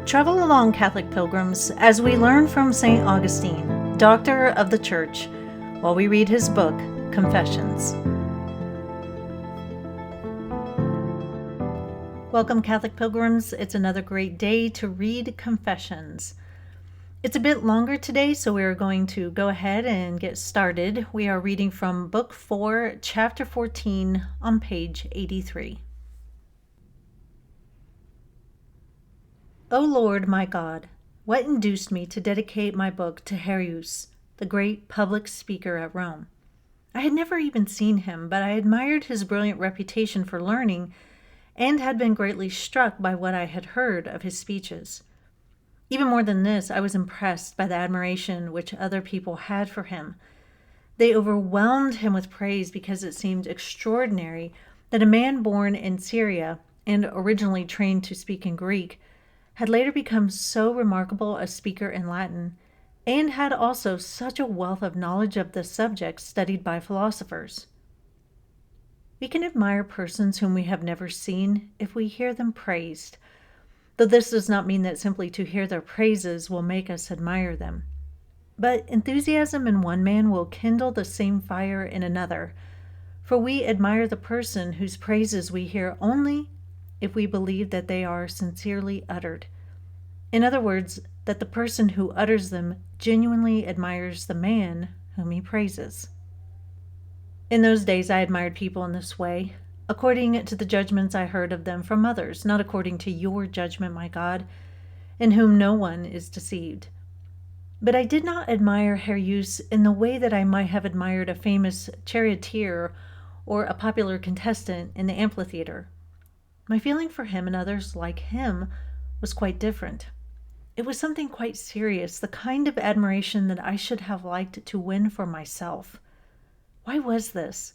Travel along, Catholic pilgrims, as we learn from St. Augustine, Doctor of the Church, while we read his book, Confessions. Welcome, Catholic pilgrims. It's another great day to read Confessions. It's a bit longer today, so we're going to go ahead and get started. We are reading from Book 4, Chapter 14, on page 83. O Lord, my God, what induced me to dedicate my book to Herius, the great public speaker at Rome? I had never even seen him, but I admired his brilliant reputation for learning and had been greatly struck by what I had heard of his speeches. Even more than this, I was impressed by the admiration which other people had for him. They overwhelmed him with praise because it seemed extraordinary that a man born in Syria and originally trained to speak in Greek had later become so remarkable a speaker in Latin, and had also such a wealth of knowledge of the subjects studied by philosophers. We can admire persons whom we have never seen if we hear them praised, though this does not mean that simply to hear their praises will make us admire them. But enthusiasm in one man will kindle the same fire in another, for we admire the person whose praises we hear only if we believe that they are sincerely uttered. In other words, that the person who utters them genuinely admires the man whom he praises. In those days I admired people in this way, according to the judgments I heard of them from others, not according to your judgment, my God, in whom no one is deceived. But I did not admire Herius in the way that I might have admired a famous charioteer or a popular contestant in the amphitheater. My feeling for him and others like him was quite different. It was something quite serious, the kind of admiration that I should have liked to win for myself. Why was this?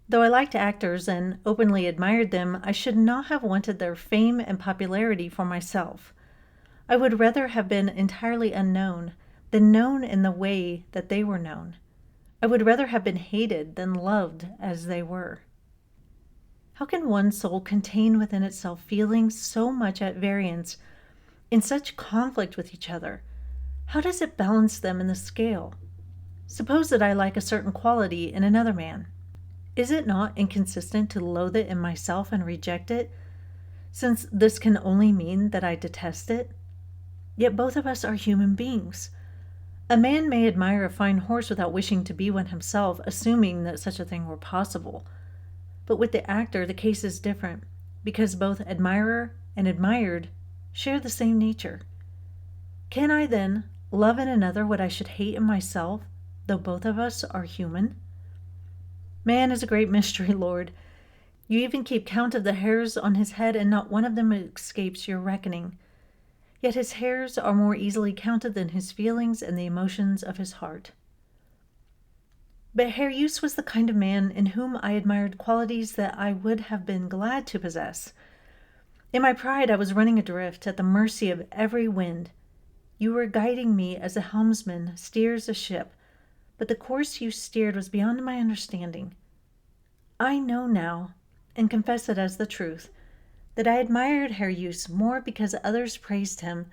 Though I liked actors and openly admired them, I should not have wanted their fame and popularity for myself. I would rather have been entirely unknown than known in the way that they were known. I would rather have been hated than loved as they were. How can one soul contain within itself feelings so much at variance, in such conflict with each other? How does it balance them in the scale? Suppose that I like a certain quality in another man. Is it not inconsistent to loathe it in myself and reject it, since this can only mean that I detest it? Yet both of us are human beings. A man may admire a fine horse without wishing to be one himself, assuming that such a thing were possible. But with the actor, the case is different, because both admirer and admired share the same nature. Can I, then, love in another what I should hate in myself, though both of us are human? Man is a great mystery, Lord. You even keep count of the hairs on his head, and not one of them escapes your reckoning. Yet his hairs are more easily counted than his feelings and the emotions of his heart. But Herius was the kind of man in whom I admired qualities that I would have been glad to possess. In my pride, I was running adrift at the mercy of every wind. You were guiding me as a helmsman steers a ship, but the course you steered was beyond my understanding. I know now, and confess it as the truth, that I admired Herius more because others praised him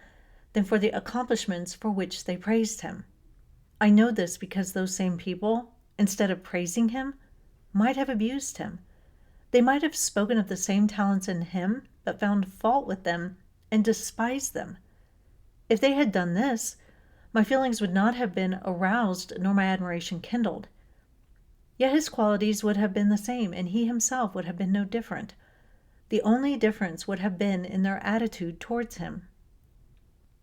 than for the accomplishments for which they praised him. I know this because those same people, instead of praising him, might have abused him. They might have spoken of the same talents in him, but found fault with them and despised them. If they had done this, my feelings would not have been aroused nor my admiration kindled. Yet his qualities would have been the same, and he himself would have been no different. The only difference would have been in their attitude towards him.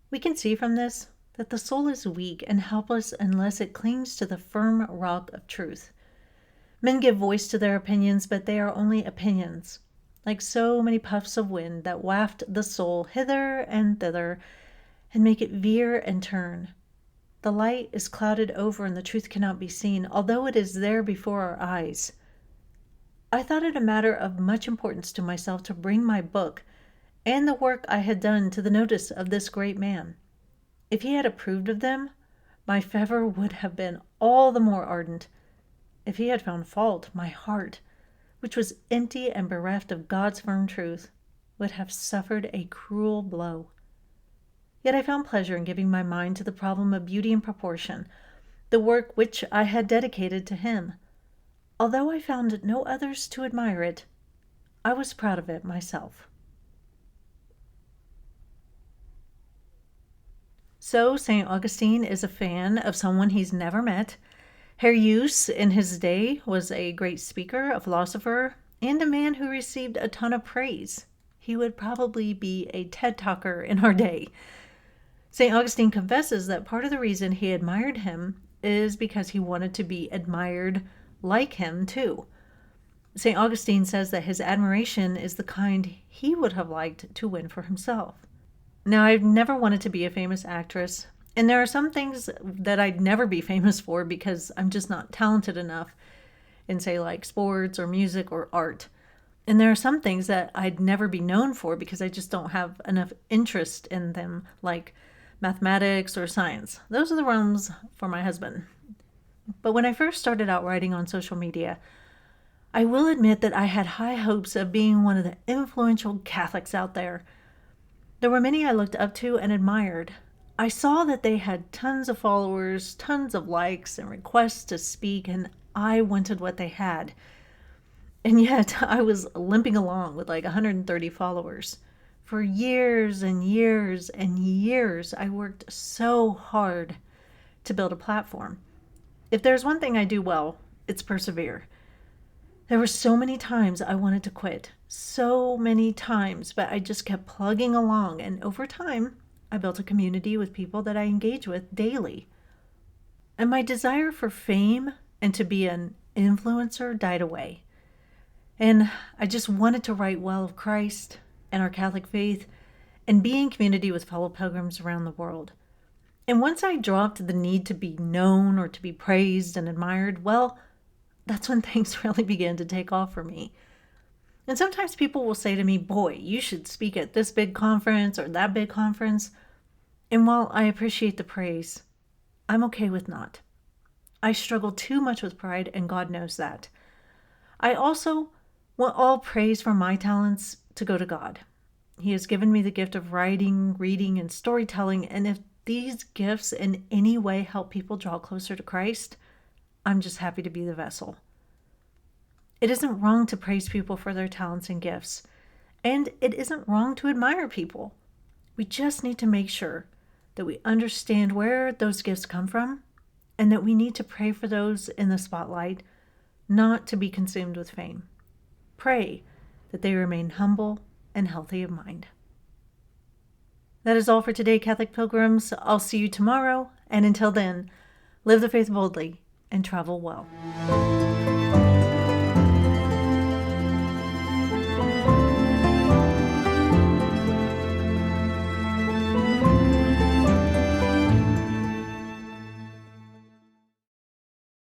We can see from this that the soul is weak and helpless unless it clings to the firm rock of truth. Men give voice to their opinions, but they are only opinions, like so many puffs of wind that waft the soul hither and thither and make it veer and turn. The light is clouded over and the truth cannot be seen, although it is there before our eyes. I thought it a matter of much importance to myself to bring my book and the work I had done to the notice of this great man. If he had approved of them, my fervor would have been all the more ardent. If he had found fault, my heart, which was empty and bereft of God's firm truth, would have suffered a cruel blow. Yet I found pleasure in giving my mind to the problem of beauty and proportion, the work which I had dedicated to him. Although I found no others to admire it, I was proud of it myself. So, St. Augustine is a fan of someone he's never met. Herius, in his day, was a great speaker, a philosopher, and a man who received a ton of praise. He would probably be a TED Talker in our day. St. Augustine confesses that part of the reason he admired him is because he wanted to be admired like him, too. St. Augustine says that his admiration is the kind he would have liked to win for himself. Now, I've never wanted to be a famous actress, and there are some things that I'd never be famous for because I'm just not talented enough in, say, like sports or music or art. And there are some things that I'd never be known for because I just don't have enough interest in them, like mathematics or science. Those are the realms for my husband. But when I first started out writing on social media, I will admit that I had high hopes of being one of the influential Catholics out there. There were many I looked up to and admired. I saw that they had tons of followers, tons of likes and requests to speak, and I wanted what they had. And yet I was limping along with like 130 followers. For years and years and years, I worked so hard to build a platform. If there's one thing I do well, it's persevere. There were so many times I wanted to quit, so many times, but I just kept plugging along, and over time, I built a community with people that I engage with daily. And my desire for fame and to be an influencer died away. And I just wanted to write well of Christ and our Catholic faith and be in community with fellow pilgrims around the world. And once I dropped the need to be known or to be praised and admired, well, that's when things really began to take off for me. And sometimes people will say to me, boy, you should speak at this big conference or that big conference. And while I appreciate the praise, I'm okay with not. I struggle too much with pride, and God knows that. I also want all praise for my talents to go to God. He has given me the gift of writing, reading, and storytelling, and if these gifts in any way help people draw closer to Christ, I'm just happy to be the vessel. It isn't wrong to praise people for their talents and gifts, and it isn't wrong to admire people. We just need to make sure that we understand where those gifts come from and that we need to pray for those in the spotlight, not to be consumed with fame. Pray that they remain humble and healthy of mind. That is all for today, Catholic Pilgrims. I'll see you tomorrow, and until then, live the faith boldly and travel well.